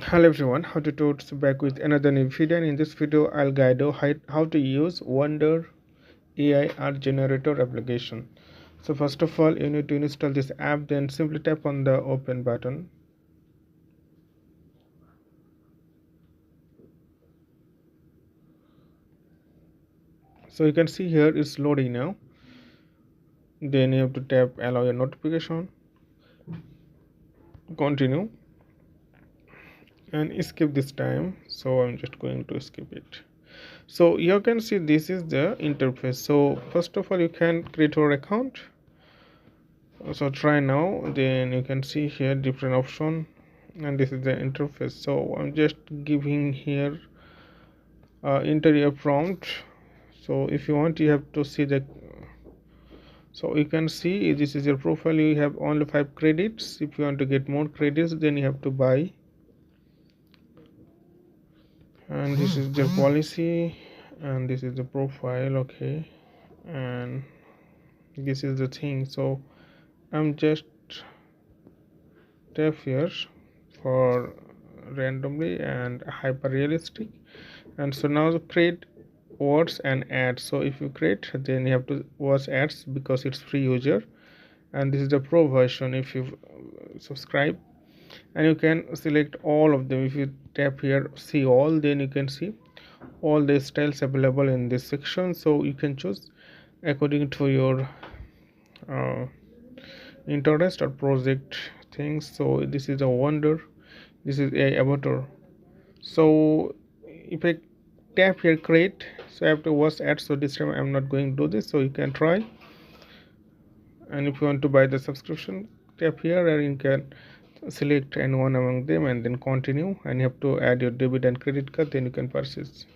Hello everyone, how to totes back with another new video, and in this video I'll guide you how to use Wonder AI art generator application. So first of all you need to install this app, then simply tap on the open button. So you can see here it's loading now. Then you have to tap allow your notification, continue, and skip this time. So I'm just going to skip it. So you can see this is the interface. So first of all you can create your account. So try now, then you can see here different option, and this is the interface. So I'm just giving here interior prompt. So if you want, you have to see the, so you can see this is your profile. You have only 5 credits. If you want to get more credits, then you have to buy. And this is the policy, and this is the profile. Okay, and this is the thing. So I'm just tap here for randomly and hyper realistic, and so now create words and ads. So if you create, then you have to watch ads because it's free user, and this is the pro version. If you subscribe, and you can select all of them. If you tap here see all, then you can see all the styles available in this section, so you can choose according to your uh, interest or project things. So this is a Wonder, this is a avatar. So if I tap here create, so I have to watch ads. So this time I'm not going to do this, so you can try. And if you want to buy the subscription, tap here and you can select any one among them and then continue, and you have to add your debit and credit card, then you can purchase.